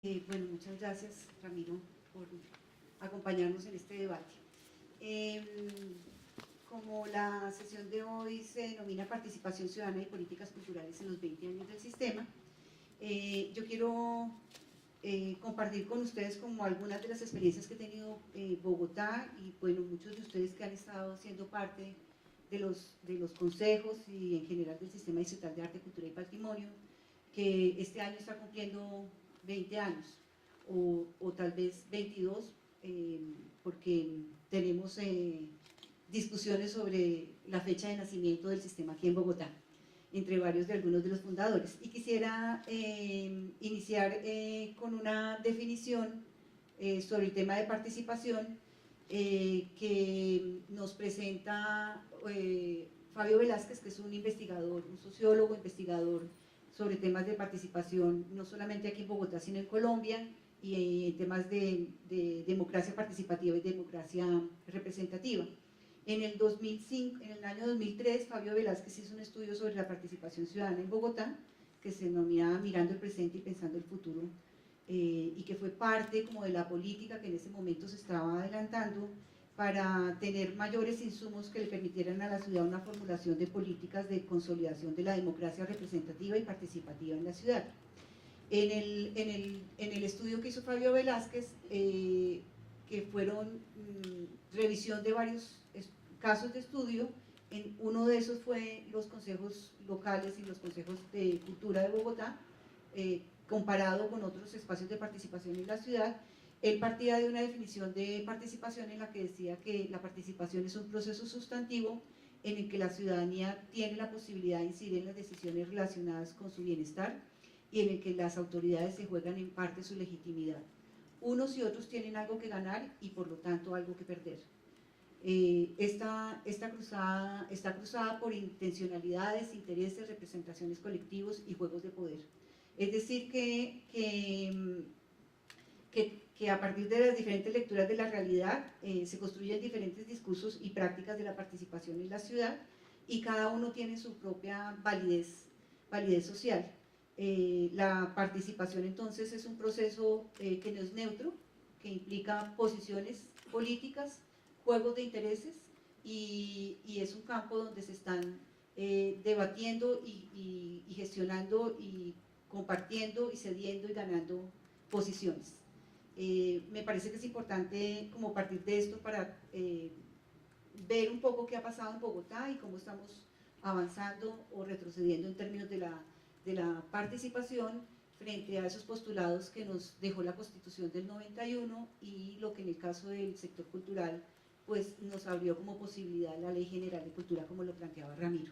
Bueno, muchas gracias, Ramiro, por acompañarnos en este debate. Eh, Como la sesión de hoy se denomina Participación Ciudadana y Políticas Culturales en los 20 años del sistema, yo quiero compartir con ustedes como algunas de las experiencias que he tenido en Bogotá y bueno, muchos de ustedes que han estado siendo parte de los consejos y en general del Sistema Distrital de Arte, Cultura y Patrimonio, que este año está cumpliendo 20 años o tal vez 22, porque tenemos discusiones sobre la fecha de nacimiento del sistema aquí en Bogotá, entre varios de algunos de los fundadores. Y quisiera iniciar con una definición sobre el tema de participación que nos presenta Fabio Velázquez, que es un investigador, un sociólogo, investigador sobre temas de participación, no solamente aquí en Bogotá, sino en Colombia, y en temas de democracia participativa y democracia representativa. En el 2005, en el año 2003, Fabio Velázquez hizo un estudio sobre la participación ciudadana en Bogotá, que se denominaba Mirando el presente y pensando el futuro, y que fue parte como de la política que en ese momento se estaba adelantando para tener mayores insumos que le permitieran a la ciudad una formulación de políticas de consolidación de la democracia representativa y participativa en la ciudad. En el estudio que hizo Fabio Velázquez, que fueron revisión de varios casos de estudio, uno de esos fue los consejos locales y los consejos de cultura de Bogotá, comparado con otros espacios de participación en la ciudad. Él partía de una definición de participación en la que decía que la participación es un proceso sustantivo en el que la ciudadanía tiene la posibilidad de incidir en las decisiones relacionadas con su bienestar y en el que las autoridades se juegan en parte su legitimidad. Unos y otros tienen algo que ganar y por lo tanto algo que perder. Esta cruzada está cruzada por intencionalidades, intereses, representaciones colectivos y juegos de poder. Es decir, que a partir de las diferentes lecturas de la realidad se construyen diferentes discursos y prácticas de la participación en la ciudad y cada uno tiene su propia validez social. La participación entonces es un proceso que no es neutro, que implica posiciones políticas, juegos de intereses y es un campo donde se están debatiendo y gestionando y compartiendo y cediendo y ganando posiciones. Me parece que es importante como partir de esto para ver un poco qué ha pasado en Bogotá y cómo estamos avanzando o retrocediendo en términos de la participación frente a esos postulados que nos dejó la Constitución del 91 y lo que en el caso del sector cultural pues nos abrió como posibilidad la Ley General de Cultura, como lo planteaba Ramiro.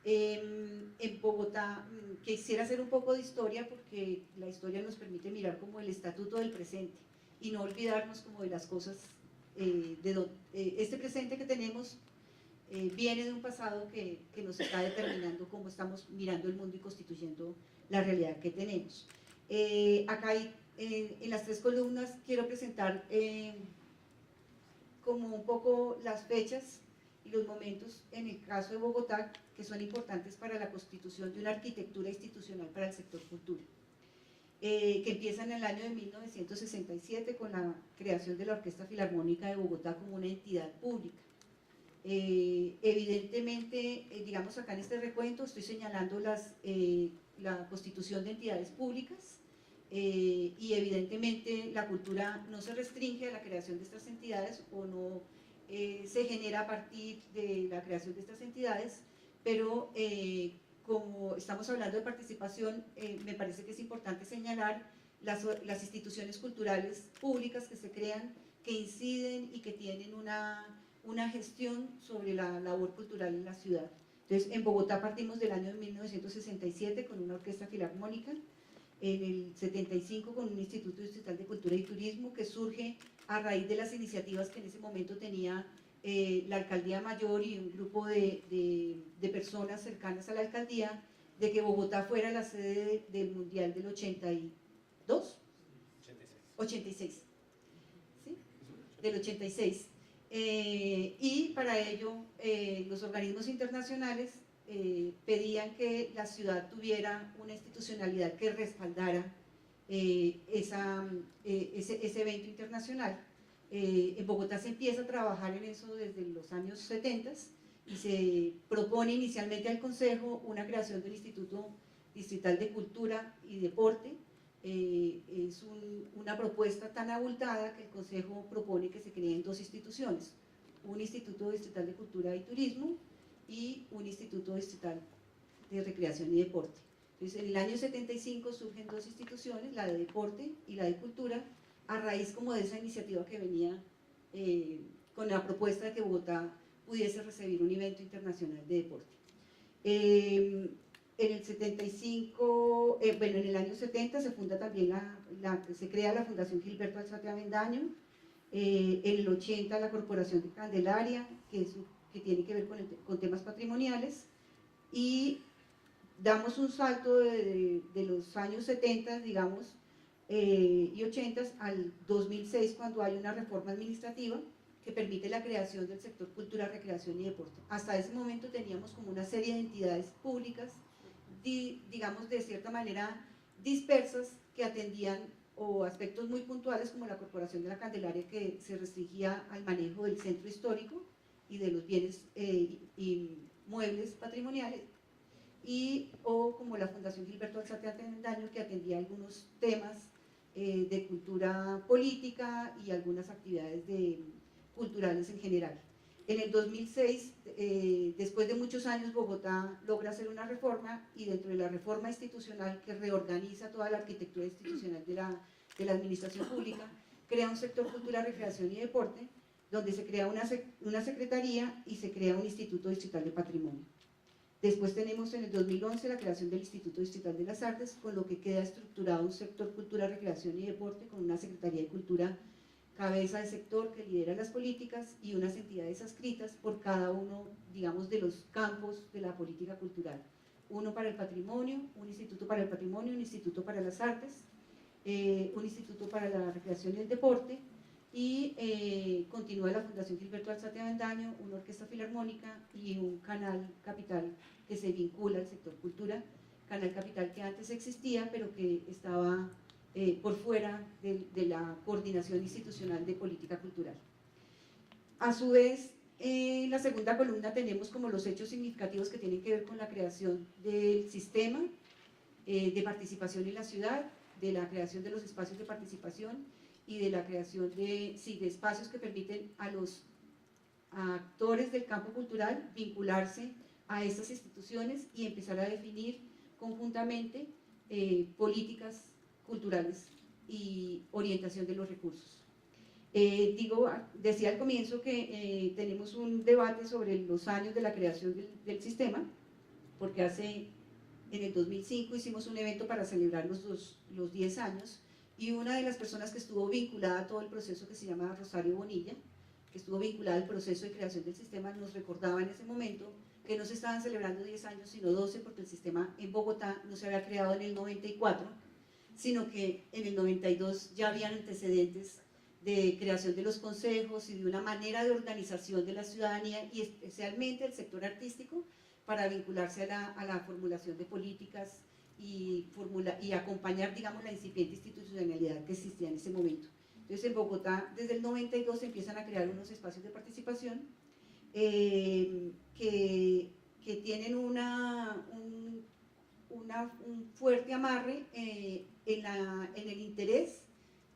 En Bogotá quisiera hacer un poco de historia porque la historia nos permite mirar como el estatuto del presente y no olvidarnos como de las cosas este presente que tenemos viene de un pasado que nos está determinando cómo estamos mirando el mundo y constituyendo la realidad que tenemos. Acá en las tres columnas quiero presentar como un poco las fechas y los momentos en el caso de Bogotá que son importantes para la constitución de una arquitectura institucional para el sector cultura, que empieza en el año de 1967 con la creación de la Orquesta Filarmónica de Bogotá como una entidad pública. Evidentemente, digamos acá en este recuento estoy señalando la constitución de entidades públicas y evidentemente la cultura no se restringe a la creación de estas entidades o no se genera a partir de la creación de estas entidades, pero como estamos hablando de participación, me parece que es importante señalar las instituciones culturales públicas que se crean, que inciden y que tienen una gestión sobre la labor cultural en la ciudad. Entonces, en Bogotá partimos del año de 1967 con una orquesta filarmónica, en el 75 con un Instituto Distrital de Cultura y Turismo que surge a raíz de las iniciativas que en ese momento tenía la Alcaldía Mayor y un grupo de personas cercanas a la Alcaldía, de que Bogotá fuera la sede del Mundial del 82, 86, ¿sí? Del 86. Y para ello los organismos internacionales pedían que la ciudad tuviera una institucionalidad que respaldara ese evento internacional. En Bogotá se empieza a trabajar en eso desde los años 70 y se propone inicialmente al Consejo una creación del Instituto Distrital de Cultura y Deporte. Es una propuesta tan abultada que el Consejo propone que se creen dos instituciones, un Instituto Distrital de Cultura y Turismo y un Instituto Distrital de Recreación y Deporte. Entonces, en el año 75 surgen dos instituciones, la de Deporte y la de Cultura, a raíz como de esa iniciativa que venía con la propuesta de que Bogotá pudiese recibir un evento internacional de deporte. En el 75, bueno, en el año 70 se funda también se crea la Fundación Gilberto Alzate Avendaño, en el 80 la Corporación de Candelaria, que tiene que ver con temas patrimoniales, y damos un salto de los años 70, digamos, y 80 al 2006, cuando hay una reforma administrativa que permite la creación del sector cultura, recreación y deporte. Hasta ese momento teníamos como una serie de entidades públicas, digamos de cierta manera dispersas, que atendían o aspectos muy puntuales como la Corporación de la Candelaria, que se restringía al manejo del centro histórico y de los bienes y muebles patrimoniales, o como la Fundación Gilberto Alzate Avendaño, que atendía algunos temas de cultura política y algunas actividades culturales en general. En el 2006, después de muchos años, Bogotá logra hacer una reforma, y dentro de la reforma institucional que reorganiza toda la arquitectura institucional de la administración pública, crea un sector cultura, recreación y deporte, donde se crea una secretaría y se crea un Instituto Distrital de Patrimonio. Después tenemos en el 2011 la creación del Instituto Distrital de las Artes, con lo que queda estructurado un sector cultura, recreación y deporte, con una Secretaría de Cultura cabeza de sector que lidera las políticas y unas entidades adscritas por cada uno, digamos, de los campos de la política cultural. Uno para el patrimonio, un instituto para el patrimonio, un instituto para las artes, un instituto para la recreación y el deporte, y continúa la Fundación Gilberto Alzate Avendaño, una orquesta filarmónica y un canal capital que se vincula al sector cultura, canal capital que antes existía pero que estaba por fuera de la coordinación institucional de política cultural. A su vez, en la segunda columna tenemos como los hechos significativos que tienen que ver con la creación del sistema de participación en la ciudad, de la creación de los espacios de participación y de la creación de espacios que permiten a los actores del campo cultural vincularse a estas instituciones y empezar a definir conjuntamente políticas culturales y orientación de los recursos. Decía al comienzo que tenemos un debate sobre los años de la creación del sistema, porque en el 2005 hicimos un evento para celebrar los 10 años, y una de las personas que estuvo vinculada a todo el proceso, que se llama Rosario Bonilla, que estuvo vinculada al proceso de creación del sistema, nos recordaba en ese momento que no se estaban celebrando 10 años, sino 12, porque el sistema en Bogotá no se había creado en el 94, sino que en el 92 ya habían antecedentes de creación de los consejos y de una manera de organización de la ciudadanía, y especialmente el sector artístico, para vincularse a la formulación de políticas y acompañar, digamos, la incipiente institucionalidad que existía en ese momento. Entonces, en Bogotá, desde el 92, se empiezan a crear unos espacios de participación que tienen un fuerte amarre en el interés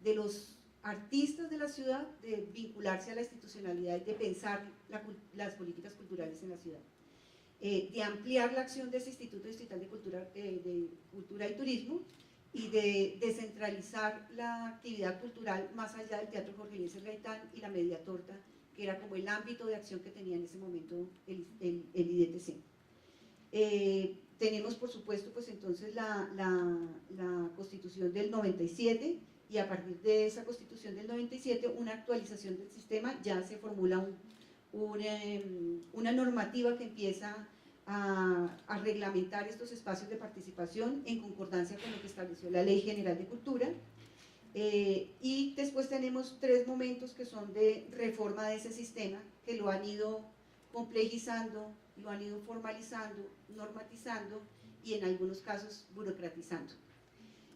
de los artistas de la ciudad de vincularse a la institucionalidad y de pensar las políticas culturales en la ciudad. De ampliar la acción de ese Instituto Distrital de Cultura y Turismo, y de descentralizar la actividad cultural más allá del Teatro Jorge Eliezer Gaitán y la Media Torta, que era como el ámbito de acción que tenía en ese momento el IDTC. Tenemos, por supuesto, pues entonces la Constitución del 97, y a partir de esa Constitución del 97, una actualización del sistema, ya se formula una normativa que empieza a reglamentar estos espacios de participación en concordancia con lo que estableció la Ley General de Cultura. Y después tenemos 3 momentos que son de reforma de ese sistema, que lo han ido complejizando, lo han ido formalizando, normatizando y en algunos casos burocratizando.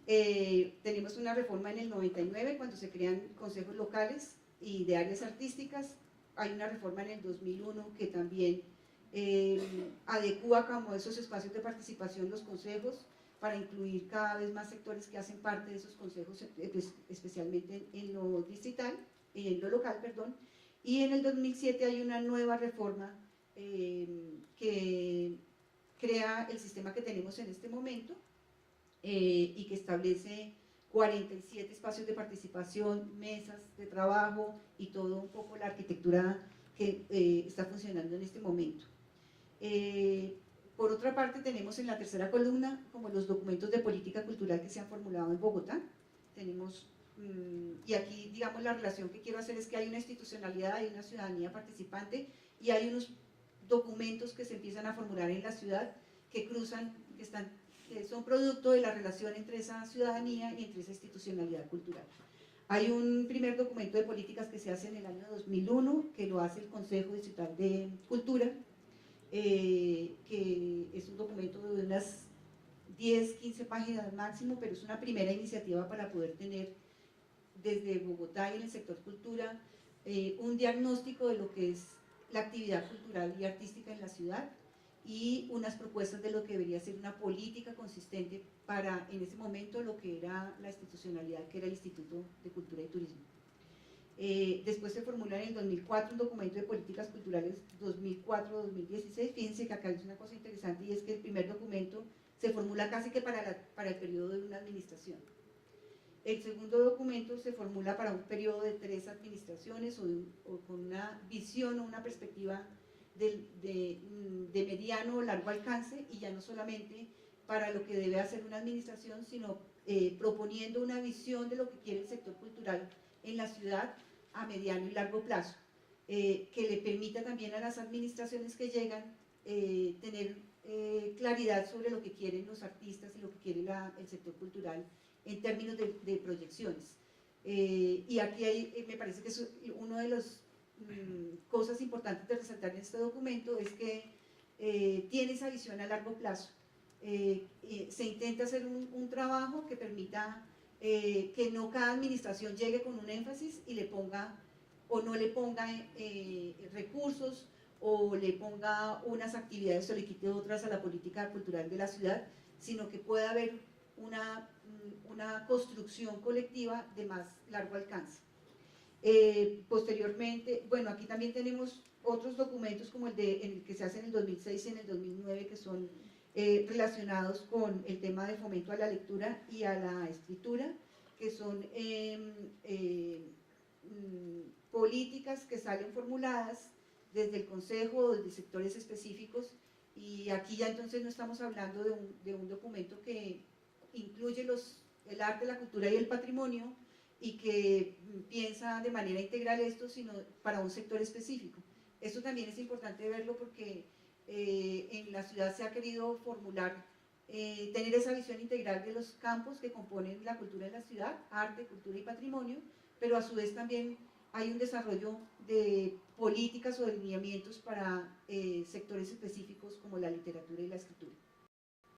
Tenemos una reforma en el 99 cuando se crean consejos locales y de áreas artísticas. Hay una reforma en el 2001 que también adecúa como esos espacios de participación los consejos para incluir cada vez más sectores que hacen parte de esos consejos, especialmente en lo distrital, en lo local, perdón. Y en el 2007 hay una nueva reforma que crea el sistema que tenemos en este momento y que establece 47 espacios de participación, mesas de trabajo y todo un poco la arquitectura que está funcionando en este momento. Por otra parte, tenemos en la tercera columna como los documentos de política cultural que se han formulado en Bogotá. Tenemos, y aquí digamos la relación que quiero hacer es que hay una institucionalidad, hay una ciudadanía participante y hay unos documentos que se empiezan a formular en la ciudad que cruzan, que son producto de la relación entre esa ciudadanía y entre esa institucionalidad cultural. Hay un primer documento de políticas que se hace en el año 2001, que lo hace el Consejo Distrital de Cultura, que es un documento de unas 10, 15 páginas máximo, pero es una primera iniciativa para poder tener desde Bogotá y en el sector cultura un diagnóstico de lo que es la actividad cultural y artística en la ciudad y unas propuestas de lo que debería ser una política consistente para en ese momento lo que era la institucionalidad que era el Instituto de Cultura y Turismo. Después se formula en el 2004 un documento de políticas culturales 2004-2016. Fíjense que acá hay una cosa interesante y es que el primer documento se formula casi que para el periodo de una administración. El segundo documento se formula para un periodo de 3 administraciones o con una visión o una perspectiva de mediano o largo alcance y ya no solamente para lo que debe hacer una administración, sino proponiendo una visión de lo que quiere el sector cultural en la ciudad a mediano y largo plazo, que le permita también a las administraciones que llegan tener claridad sobre lo que quieren los artistas y lo que quiere el sector cultural en términos de proyecciones. Y aquí me parece que es una de las cosas importantes de resaltar en este documento es que tiene esa visión a largo plazo. Se intenta hacer un trabajo que permita que no cada administración llegue con un énfasis y le ponga o no le ponga recursos o le ponga unas actividades o le quite otras a la política cultural de la ciudad, sino que pueda haber una construcción colectiva de más largo alcance. Posteriormente, bueno, aquí también tenemos otros documentos como el que se hace en el 2006 y en el 2009 que son relacionados con el tema de fomento a la lectura y a la escritura, que son políticas que salen formuladas desde el Consejo o desde sectores específicos, y aquí ya entonces no estamos hablando de un documento que incluye el arte, la cultura y el patrimonio y que piensa de manera integral esto, sino para un sector específico. Esto también es importante verlo porque en la ciudad se ha querido formular, tener esa visión integral de los campos que componen la cultura en la ciudad, arte, cultura y patrimonio, pero a su vez también hay un desarrollo de políticas o de lineamientos para sectores específicos como la literatura y la escritura.